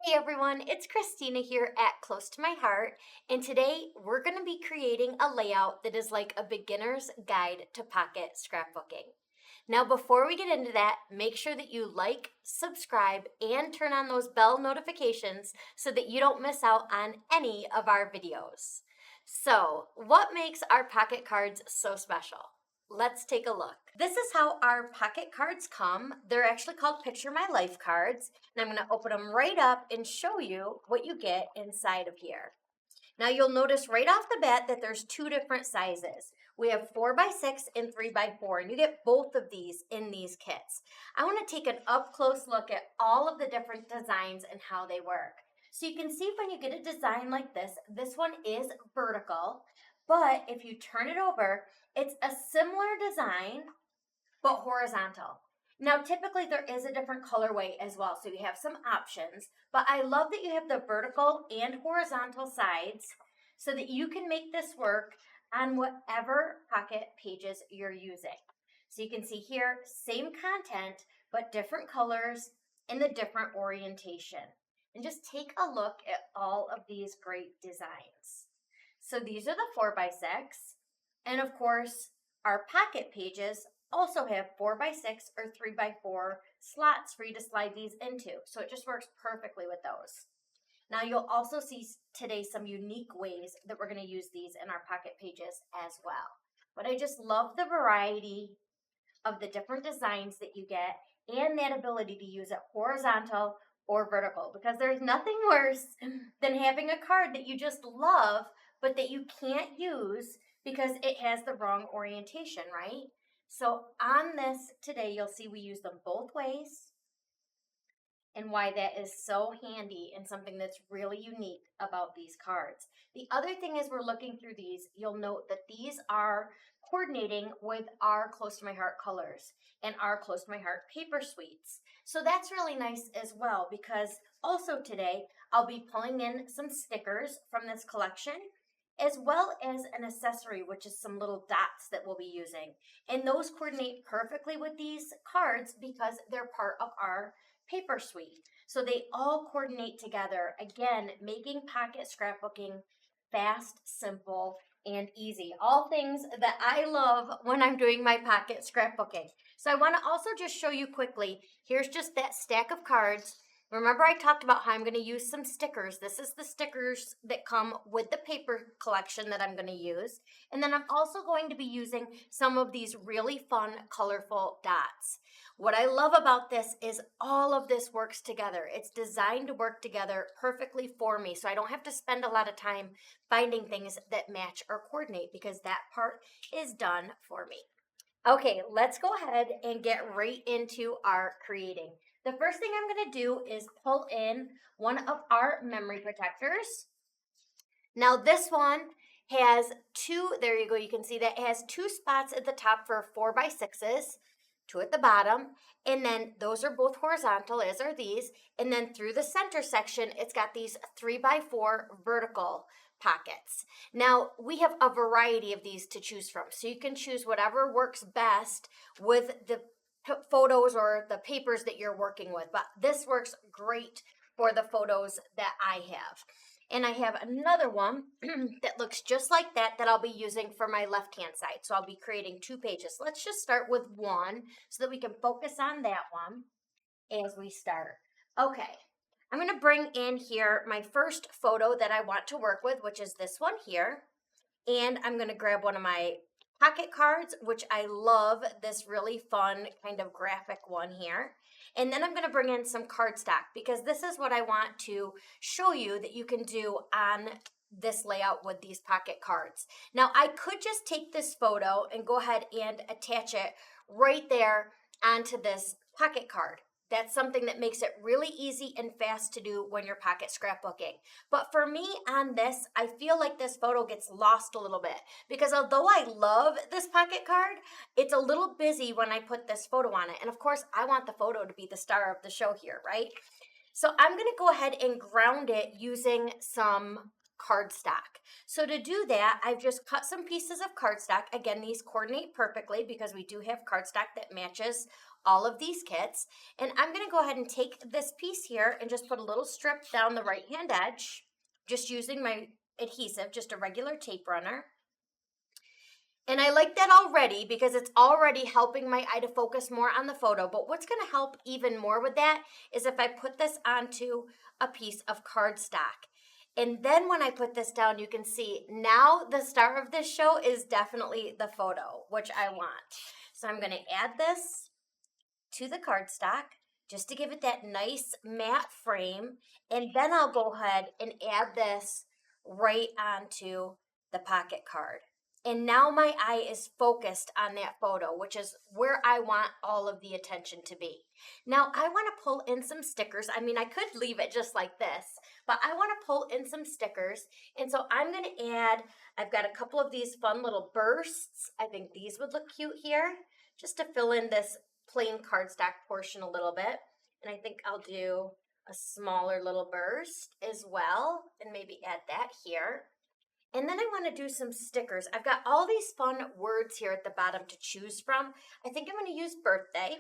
Hey everyone, it's Christina here at Close to My Heart, and today we're going to be creating a layout that is like a beginner's guide to pocket scrapbooking. Now, before we get into that, make sure that you like, subscribe, and turn on those bell notifications so that you don't miss out on any of our videos. So, what makes our pocket cards so special? Let's take a look. This is how our pocket cards come. They're actually called Picture My Life cards. And I'm going to open them right up and show you what you get inside of here. Now you'll notice right off the bat that there's two different sizes. We have 4x6 and 3x4, and you get both of these in these kits. I want to take an up close look at all of the different designs and how they work. So you can see when you get a design like this one is vertical, but if you turn it over, it's a similar design, but horizontal. Now, typically there is a different colorway as well, so you have some options, but I love that you have the vertical and horizontal sides so that you can make this work on whatever pocket pages you're using. So you can see here, same content, but different colors and the different orientation. And just take a look at all of these great designs. So these are the 4x6, and of course, our pocket pages also have 4x6 or 3x4 slots for you to slide these into. So it just works perfectly with those. Now you'll also see today some unique ways that we're going to use these in our pocket pages as well. But I just love the variety of the different designs that you get and that ability to use it horizontal or vertical, because there's nothing worse than having a card that you just love but that you can't use because it has the wrong orientation, right? So on this today, you'll see we use them both ways and why that is so handy and something that's really unique about these cards. The other thing is we're looking through these, you'll note that these are coordinating with our Close to My Heart colors and our Close to My Heart paper suites. So that's really nice as well, because also today I'll be pulling in some stickers from this collection as well as an accessory, which is some little dots that we'll be using. And those coordinate perfectly with these cards because they're part of our paper suite. So they all coordinate together, again, making pocket scrapbooking fast, simple, and easy. All things that I love when I'm doing my pocket scrapbooking. So I want to also just show you quickly, here's just that stack of cards. Remember I talked about how I'm going to use some stickers. This is the stickers that come with the paper collection that I'm going to use. And then I'm also going to be using some of these really fun, colorful dots. What I love about this is all of this works together. It's designed to work together perfectly for me, so I don't have to spend a lot of time finding things that match or coordinate because that part is done for me. Okay, let's go ahead and get right into our creating. The first thing I'm going to do is pull in one of our memory protectors. Now this one has two, there you go, you can see that it has two spots at the top for 4x6s, two at the bottom, and then those are both horizontal, as are these, and then through the center section, it's got these 3x4 vertical pockets. Now, we have a variety of these to choose from, so you can choose whatever works best with the photos or the papers that you're working with, but this works great for the photos that I have. And I have another one that looks just like that I'll be using for my left-hand side. So I'll be creating two pages. Let's just start with one so that we can focus on that one as we start. Okay, I'm going to bring in here my first photo that I want to work with, which is this one here. And I'm going to grab one of my pocket cards, which I love this really fun kind of graphic one here. And then I'm going to bring in some cardstock because this is what I want to show you that you can do on this layout with these pocket cards. Now, I could just take this photo and go ahead and attach it right there onto this pocket card. That's something that makes it really easy and fast to do when you're pocket scrapbooking. But for me on this, I feel like this photo gets lost a little bit because although I love this pocket card, it's a little busy when I put this photo on it. And of course, I want the photo to be the star of the show here, right? So I'm going to go ahead and ground it using some cardstock. So to do that, I've just cut some pieces of cardstock. Again, these coordinate perfectly because we do have cardstock that matches all of these kits. And I'm gonna go ahead and take this piece here and just put a little strip down the right-hand edge, just using my adhesive, just a regular tape runner. And I like that already because it's already helping my eye to focus more on the photo. But what's gonna help even more with that is if I put this onto a piece of cardstock. And then when I put this down, you can see now the star of this show is definitely the photo, which I want. So I'm gonna add this to the cardstock just to give it that nice matte frame. And then I'll go ahead and add this right onto the pocket card. And now my eye is focused on that photo, which is where I want all of the attention to be. Now I want to pull in some stickers. I mean, I could leave it just like this, but I want to pull in some stickers. And so I'm going to add, I've got a couple of these fun little bursts. I think these would look cute here, just to fill in this plain cardstock portion a little bit. And I think I'll do a smaller little burst as well, and maybe add that here. And then I want to do some stickers. I've got all these fun words here at the bottom to choose from. I think I'm going to use birthday.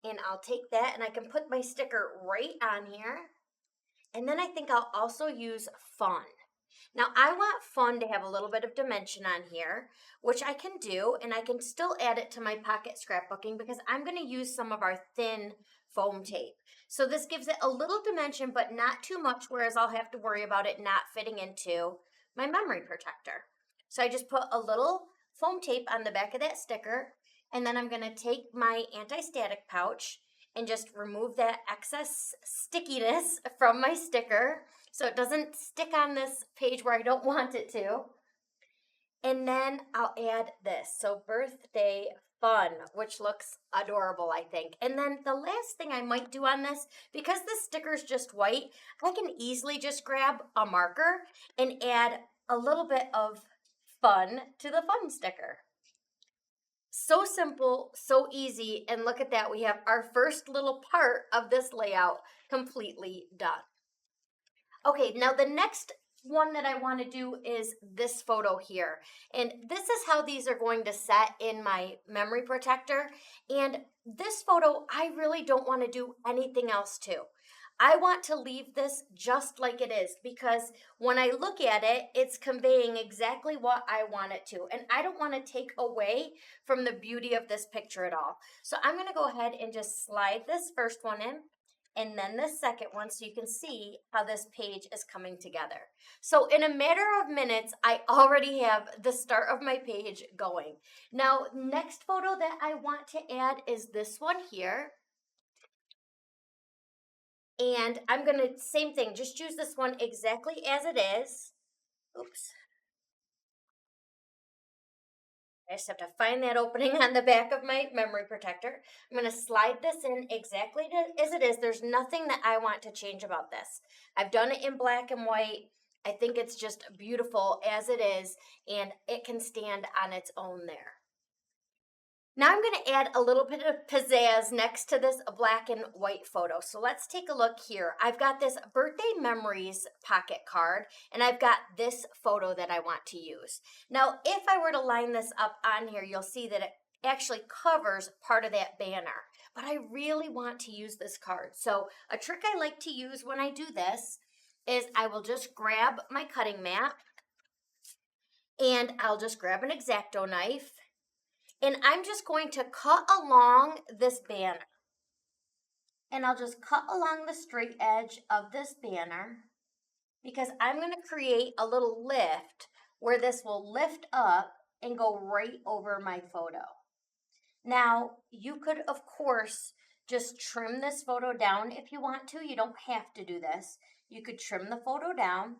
And I'll take that and I can put my sticker right on here. And then I think I'll also use fun. Now I want fun to have a little bit of dimension on here, which I can do, and I can still add it to my pocket scrapbooking because I'm going to use some of our thin foam tape. So this gives it a little dimension, but not too much, whereas I'll have to worry about it not fitting into my memory protector. So I just put a little foam tape on the back of that sticker, and then I'm going to take my anti-static pouch and just remove that excess stickiness from my sticker so it doesn't stick on this page where I don't want it to. And then I'll add this, so birthday fun, which looks adorable, I think. And then the last thing I might do on this, because the sticker's just white, I can easily just grab a marker and add a little bit of fun to the fun sticker. So simple, so easy, and look at that, we have our first little part of this layout completely done. Okay, now the next one that I want to do is this photo here. And this is how these are going to set in my memory protector. And this photo, I really don't want to do anything else to. I want to leave this just like it is because when I look at it, it's conveying exactly what I want it to. And I don't want to take away from the beauty of this picture at all. So I'm going to go ahead and just slide this first one in and then the second one so you can see how this page is coming together. So in a matter of minutes, I already have the start of my page going. Now, next photo that I want to add is this one here. And I'm going to, same thing, just use this one exactly as it is. Oops. I just have to find that opening on the back of my memory protector. I'm going to slide this in exactly as it is. There's nothing that I want to change about this. I've done it in black and white. I think it's just beautiful as it is, and it can stand on its own there. Now I'm going to add a little bit of pizzazz next to this black and white photo. So let's take a look here. I've got this birthday memories pocket card, and I've got this photo that I want to use. Now, if I were to line this up on here, you'll see that it actually covers part of that banner. But I really want to use this card. So a trick I like to use when I do this is I will just grab my cutting mat, and I'll just grab an X-Acto knife, and I'm just going to cut along this banner. And I'll just cut along the straight edge of this banner because I'm going to create a little lift where this will lift up and go right over my photo. Now, you could, of course, just trim this photo down if you want to. You don't have to do this. You could trim the photo down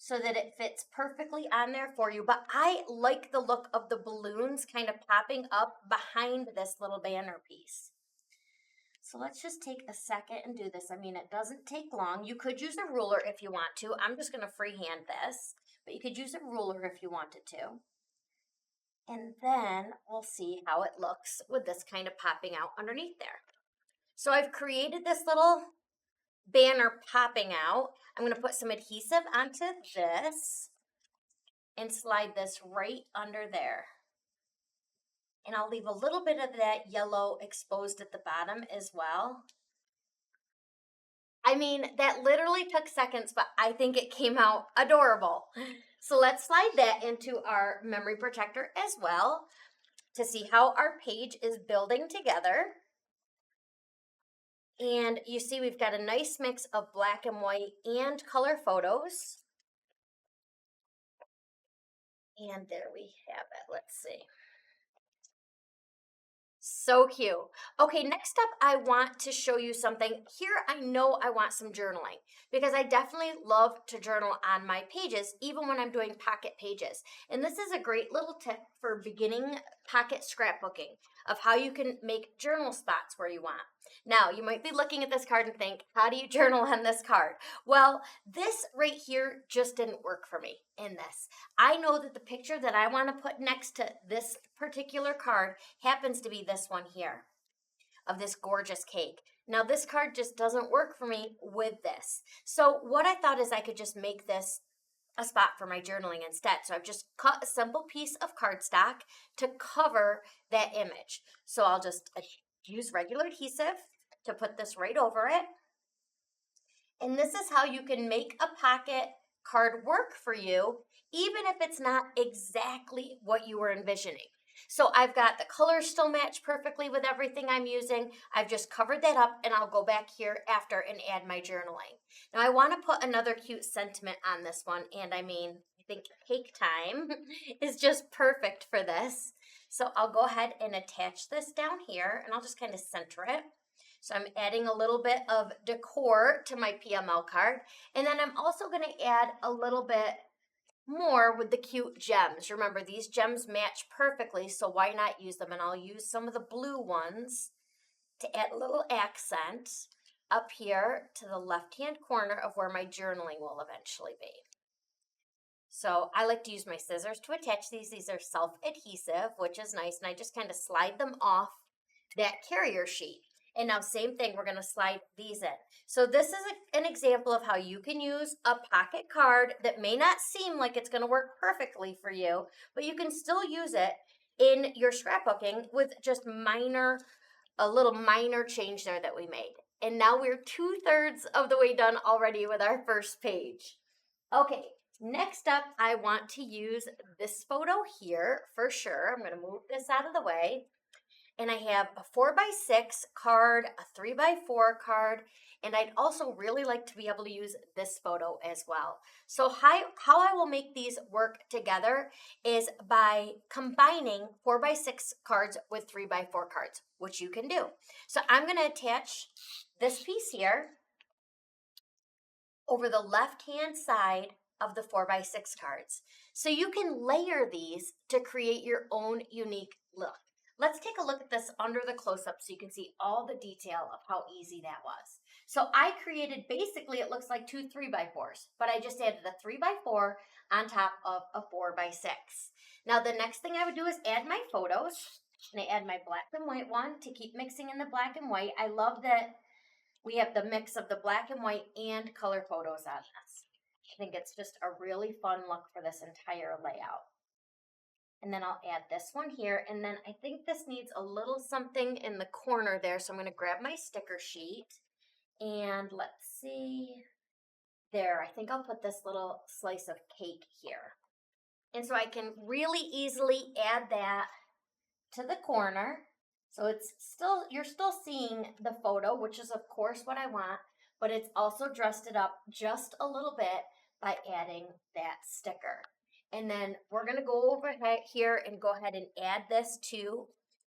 so that it fits perfectly on there for you. But I like the look of the balloons kind of popping up behind this little banner piece. So let's just take a second and do this. I mean, it doesn't take long. You could use a ruler if you want to. I'm just going to freehand this, but you could use a ruler if you wanted to. And then we'll see how it looks with this kind of popping out underneath there. So I've created this little banner popping out. I'm going to put some adhesive onto this and slide this right under there. And I'll leave a little bit of that yellow exposed at the bottom as well. I mean, that literally took seconds, but I think it came out adorable. So let's slide that into our memory protector as well to see how our page is building together. And you see we've got a nice mix of black and white and color photos. And there we have it. Let's see. So cute. Okay, next up, I want to show you something. Here, I know I want some journaling because I definitely love to journal on my pages, even when I'm doing pocket pages. And this is a great little tip for beginning pocket scrapbooking of how you can make journal spots where you want. Now, you might be looking at this card and think, how do you journal on this card? Well, this right here just didn't work for me in this. I know that the picture that I want to put next to this particular card happens to be this one here of this gorgeous cake. Now, this card just doesn't work for me with this. So what I thought is I could just make this a spot for my journaling instead. So I've just cut a simple piece of cardstock to cover that image. So I'll just use regular adhesive to put this right over it. And this is how you can make a pocket card work for you, even if it's not exactly what you were envisioning. So I've got the colors still match perfectly with everything I'm using. I've just covered that up, and I'll go back here after and add my journaling. Now I want to put another cute sentiment on this one, and I mean, I think cake time is just perfect for this. So I'll go ahead and attach this down here, and I'll just kind of center it. So I'm adding a little bit of decor to my PML card. And then I'm also going to add a little bit more with the cute gems. Remember, these gems match perfectly, so why not use them? And I'll use some of the blue ones to add a little accent up here to the left-hand corner of where my journaling will eventually be. So I like to use my scissors to attach these. These are self-adhesive, which is nice, and I just kind of slide them off that carrier sheet. And now same thing, we're gonna slide these in. So this is an example of how you can use a pocket card that may not seem like it's gonna work perfectly for you, but you can still use it in your scrapbooking with just a little minor change there that we made. And now we're 2/3 of the way done already with our first page. Okay, next up, I want to use this photo here for sure. I'm gonna move this out of the way. And I have a 4x6 card, a 3x4 card, and I'd also really like to be able to use this photo as well. So how I will make these work together is by combining 4x6 cards with 3x4 cards, which you can do. So I'm going to attach this piece here over the left-hand side of the 4x6 cards. So you can layer these to create your own unique look. Let's take a look at this under the close-up so you can see all the detail of how easy that was. So I created, basically it looks like two 3x4s, but I just added a 3x4 on top of a 4x6. Now the next thing I would do is add my photos, and I add my black and white one to keep mixing in the black and white. I love that we have the mix of the black and white and color photos on this. I think it's just a really fun look for this entire layout. And then I'll add this one here. And then I think this needs a little something in the corner there. So I'm going to grab my sticker sheet and let's see. There, I think I'll put this little slice of cake here. And so I can really easily add that to the corner. So it's still, you're still seeing the photo, which is of course what I want, but it's also dressed it up just a little bit by adding that sticker. And then we're going to go over here and go ahead and add this to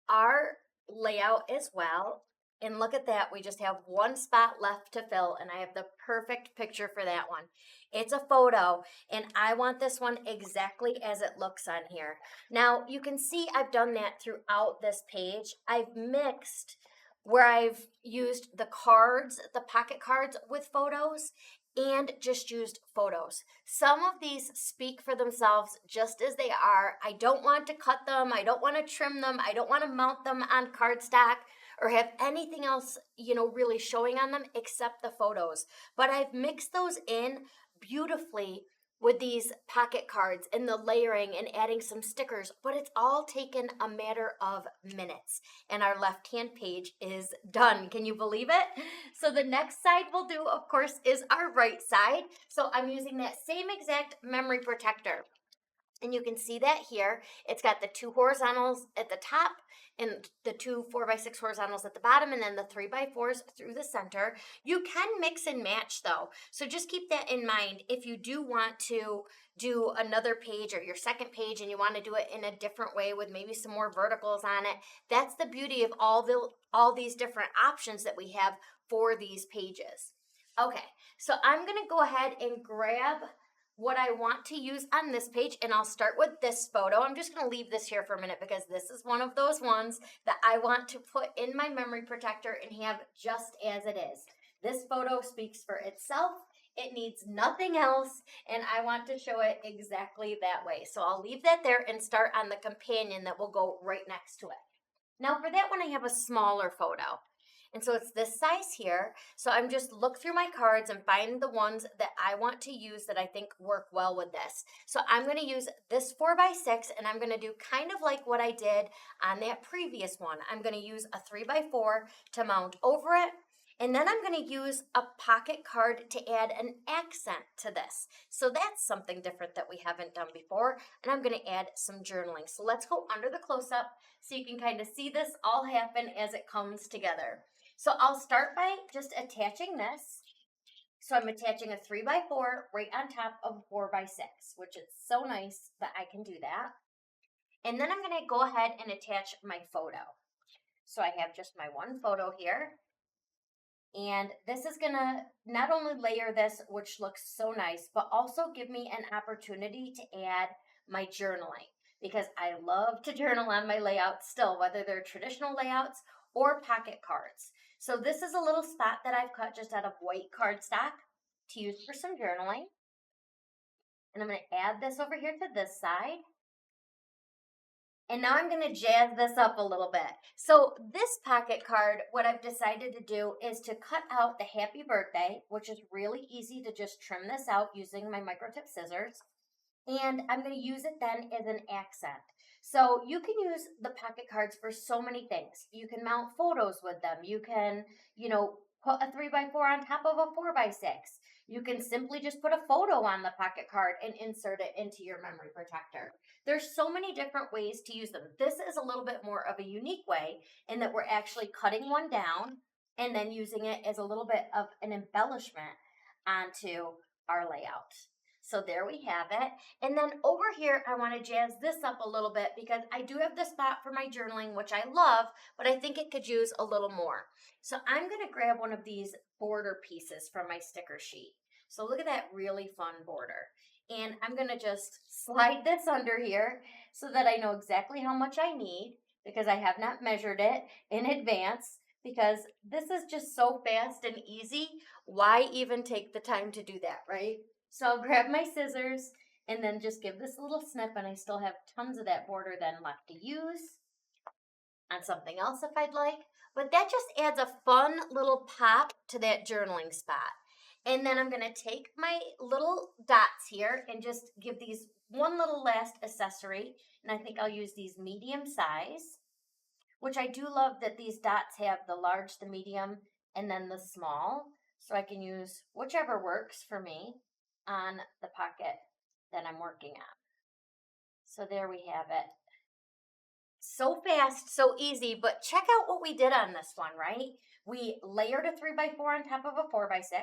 our layout as well. And look at that, we just have one spot left to fill, and I have the perfect picture for that one. It's a photo, and I want this one exactly as it looks on here. Now, you can see I've done that throughout this page. I've mixed where I've used the cards, the pocket cards with photos, and just used photos. Some of these speak for themselves just as they are. I don't want to cut them. I don't want to trim them. I don't want to mount them on cardstock or have anything else, really showing on them except the photos. But I've mixed those in beautifully with these pocket cards and the layering and adding some stickers, but it's all taken a matter of minutes. And our left-hand page is done. Can you believe it? So the next side we'll do, of course, is our right side. So I'm using that same exact memory protector. And you can see that here. It's got the 2 horizontals at the top and the 2 4x6 horizontals at the bottom, and then the 3x4s through the center. You can mix and match though. So just keep that in mind if you do want to do another page or your second page and you want to do it in a different way with maybe some more verticals on it. That's the beauty of all these different options that we have for these pages. Okay, so I'm going to go ahead and grab what I want to use on this page, and I'll start with this photo. I'm just going to leave this here for a minute because this is one of those ones that I want to put in my memory protector and have just as it is. This photo speaks for itself. It needs nothing else, and I want to show it exactly that way. So I'll leave that there and start on the companion that will go right next to it. Now for that one, I have a smaller photo. And so it's this size here. So I'm just look through my cards and find the ones that I want to use that I think work well with this. So I'm going to use this 4x6, and I'm going to do kind of like what I did on that previous one. I'm going to use a 3x4 to mount over it. And then I'm going to use a pocket card to add an accent to this. So that's something different that we haven't done before. And I'm going to add some journaling. So let's go under the close-up so you can kind of see this all happen as it comes together. So I'll start by just attaching this. So I'm attaching a 3x4 right on top of a 4x6, which is so nice that I can do that. And then I'm going to go ahead and attach my photo. So I have just my one photo here. And this is going to not only layer this, which looks so nice, but also give me an opportunity to add my journaling, because I love to journal on my layouts still, whether they're traditional layouts or pocket cards. So this is a little spot that I've cut just out of white cardstock to use for some journaling. And I'm going to add this over here to this side. And now I'm going to jazz this up a little bit. So this pocket card, what I've decided to do is to cut out the happy birthday, which is really easy to just trim this out using my microtip scissors. And I'm going to use it then as an accent. So you can use the pocket cards for so many things. You can mount photos with them. You can, put a 3x4 on top of a 4x6. You can simply just put a photo on the pocket card and insert it into your memory protector. There's so many different ways to use them. This is a little bit more of a unique way in that we're actually cutting one down and then using it as a little bit of an embellishment onto our layout. So there we have it. And then over here, I want to jazz this up a little bit because I do have the spot for my journaling, which I love, but I think it could use a little more. So I'm going to grab one of these border pieces from my sticker sheet. So look at that really fun border. And I'm going to just slide this under here so that I know exactly how much I need, because I have not measured it in advance, because this is just so fast and easy. Why even take the time to do that, right? So I'll grab my scissors and then just give this a little snip, and I still have tons of that border then left to use on something else if I'd like. But that just adds a fun little pop to that journaling spot. And then I'm going to take my little dots here and just give these one little last accessory. And I think I'll use these medium size, which I do love that these dots have the large, the medium, and then the small. So I can use whichever works for me on the pocket that I'm working on. So there we have it. So fast, so easy, but check out what we did on this one, right? We layered a 3x4 on top of a 4x6.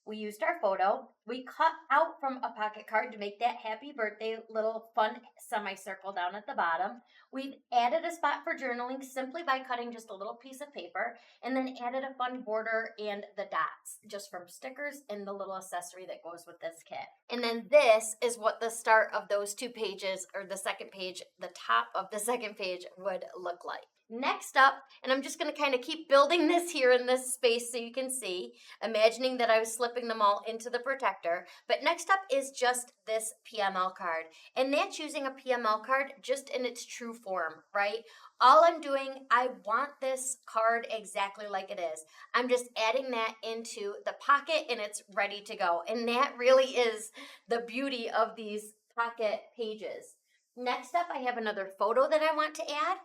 We used our photo. We cut out from a pocket card to make that happy birthday little fun semicircle down at the bottom. We've added a spot for journaling simply by cutting just a little piece of paper, and then added a fun border and the dots just from stickers and the little accessory that goes with this kit. And then this is what the start of those two pages, or the second page, the top of the second page would look like. Next up, and I'm just going to kind of keep building this here in this space so you can see, imagining that I was slipping them all into the protector. But next up is just this PML card. And that's using a PML card just in its true form, right? All I'm doing, I want this card exactly like it is. I'm just adding that into the pocket and it's ready to go. And that really is the beauty of these pocket pages. Next up, I have another photo that I want to add.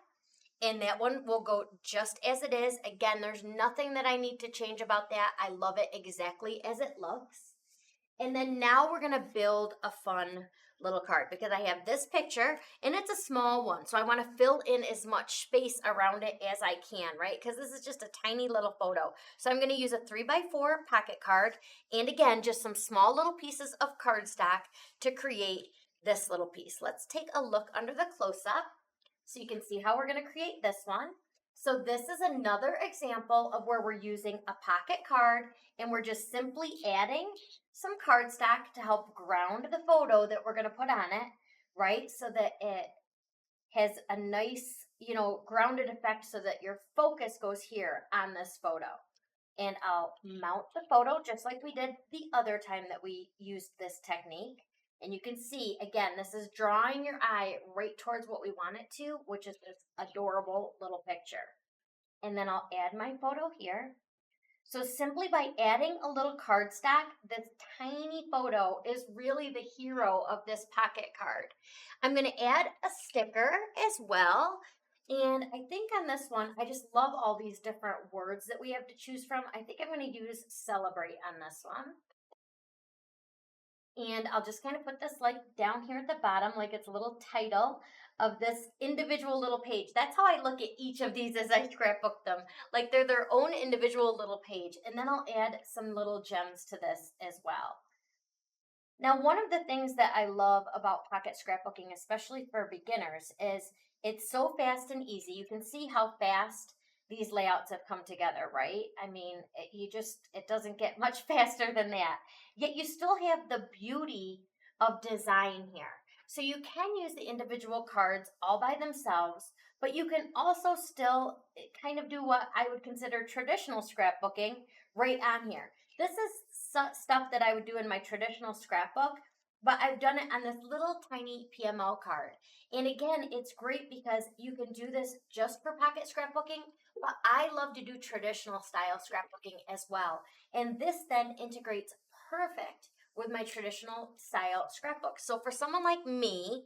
And that one will go just as it is. Again, there's nothing that I need to change about that. I love it exactly as it looks. And then now we're gonna build a fun little card because I have this picture and it's a small one. So I wanna fill in as much space around it as I can, right? Because this is just a tiny little photo. So I'm gonna use a 3x4 pocket card and again, just some small little pieces of cardstock to create this little piece. Let's take a look under the close-up so you can see how we're going to create this one. So this is another example of where we're using a pocket card and we're just simply adding some cardstock to help ground the photo that we're going to put on it, right? So that it has a nice, grounded effect so that your focus goes here on this photo. And I'll mount the photo just like we did the other time that we used this technique. And you can see, again, this is drawing your eye right towards what we want it to, which is this adorable little picture. And then I'll add my photo here. So simply by adding a little cardstock, this tiny photo is really the hero of this pocket card. I'm going to add a sticker as well. And I think on this one, I just love all these different words that we have to choose from. I think I'm going to use celebrate on this one. And I'll just kind of put this like down here at the bottom, like it's a little title of this individual little page. That's how I look at each of these as I scrapbook them. Like they're their own individual little page. And then I'll add some little gems to this as well. Now, one of the things that I love about pocket scrapbooking, especially for beginners, is it's so fast and easy. You can see how fast these layouts have come together, right? I mean, it doesn't get much faster than that. Yet you still have the beauty of design here. So you can use the individual cards all by themselves, but you can also still kind of do what I would consider traditional scrapbooking right on here. This is stuff that I would do in my traditional scrapbook, but I've done it on this little tiny PML card. And again, it's great because you can do this just for pocket scrapbooking, but I love to do traditional style scrapbooking as well. And this then integrates perfect with my traditional style scrapbook. So for someone like me,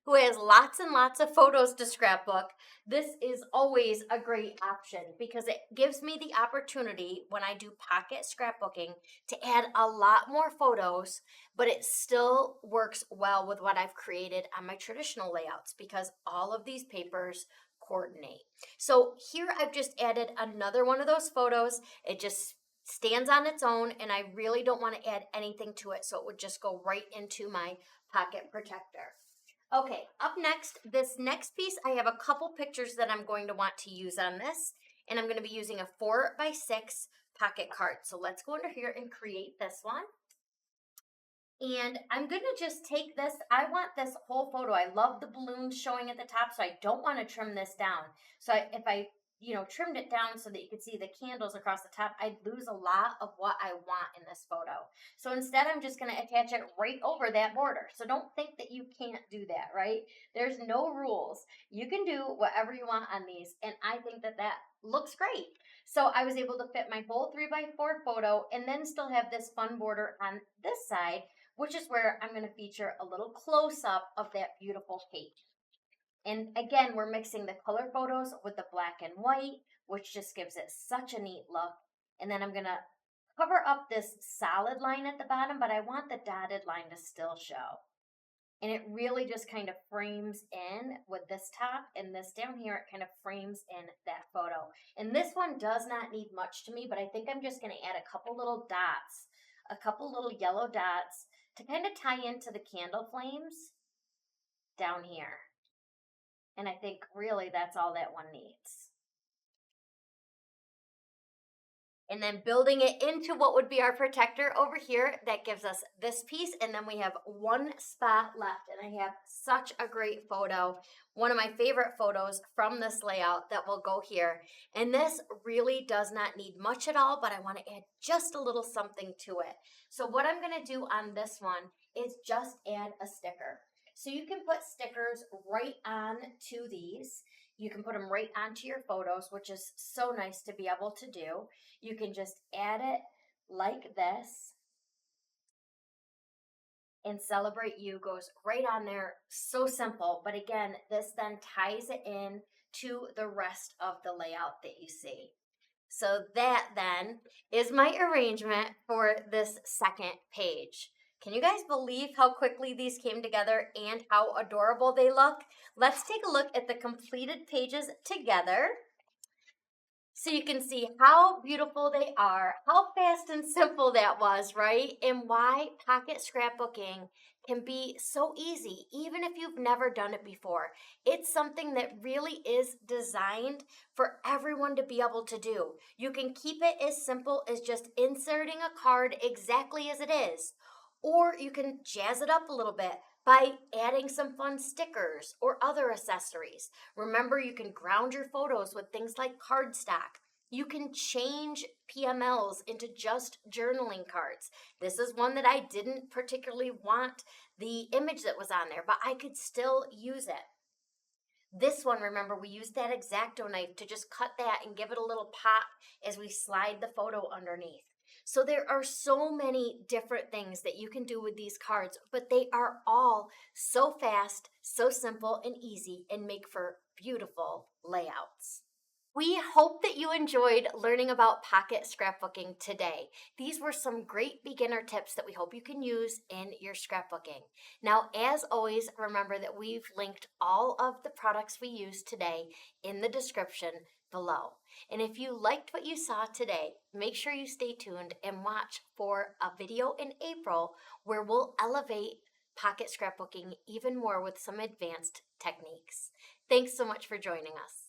who has lots and lots of photos to scrapbook, this is always a great option because it gives me the opportunity when I do pocket scrapbooking to add a lot more photos, but it still works well with what I've created on my traditional layouts because all of these papers coordinate. So here I've just added another one of those photos. It just stands on its own and I really don't want to add anything to it, so it would just go right into my pocket protector. Okay, up next, this next piece, I have a couple pictures that I'm going to want to use on this, and I'm going to be using a 4x6 pocket card. So let's go under here and create this one. And I'm going to just take this. I want this whole photo. I love the balloons showing at the top, so I don't want to trim this down. So if I trimmed it down so that you could see the candles across the top, I'd lose a lot of what I want in this photo. So instead, I'm just going to attach it right over that border. So don't think that you can't do that, right? There's no rules. You can do whatever you want on these, and I think that that looks great. So I was able to fit my whole 3x4 photo and then still have this fun border on this side, which is where I'm going to feature a little close-up of that beautiful cake. And again, we're mixing the color photos with the black and white, which just gives it such a neat look. And then I'm going to cover up this solid line at the bottom, but I want the dotted line to still show. And it really just kind of frames in with this top and this down here, it kind of frames in that photo. And this one does not need much to me, but I think I'm just going to add a couple little dots, a couple little yellow dots to kind of tie into the candle flames down here. And I think really that's all that one needs. and then building it into what would be our protector over here. That gives us this piece, and then we have one spot left, and I have such a great photo, one of my favorite photos from this layout that will go here. And this really does not need much at all, but I want to add just a little something to it. So what I'm going to do on this one is just add a sticker. So you can put stickers right on to these. You can put them right onto your photos, which is so nice to be able to do. You can just add it like this, and Celebrate You goes right on there. So simple. But again, this then ties it in to the rest of the layout that you see. So that then is my arrangement for this second page. Can you guys believe how quickly these came together and how adorable they look? Let's take a look at the completed pages together, so you can see how beautiful they are, how fast and simple that was, right? And why pocket scrapbooking can be so easy, even if you've never done it before. It's something that really is designed for everyone to be able to do. You can keep it as simple as just inserting a card exactly as it is, or you can jazz it up a little bit by adding some fun stickers or other accessories. Remember, you can ground your photos with things like cardstock. You can change PMLs into just journaling cards. This is one that I didn't particularly want the image that was on there, but I could still use it. This one, remember, we used that X-Acto knife to just cut that and give it a little pop as we slide the photo underneath. So there are so many different things that you can do with these cards, but they are all so fast, so simple and easy, and make for beautiful layouts. We hope that you enjoyed learning about pocket scrapbooking today. These were some great beginner tips that we hope you can use in your scrapbooking. Now, as always, remember that we've linked all of the products we used today in the description below. And if you liked what you saw today, make sure you stay tuned and watch for a video in April where we'll elevate pocket scrapbooking even more with some advanced techniques. Thanks so much for joining us.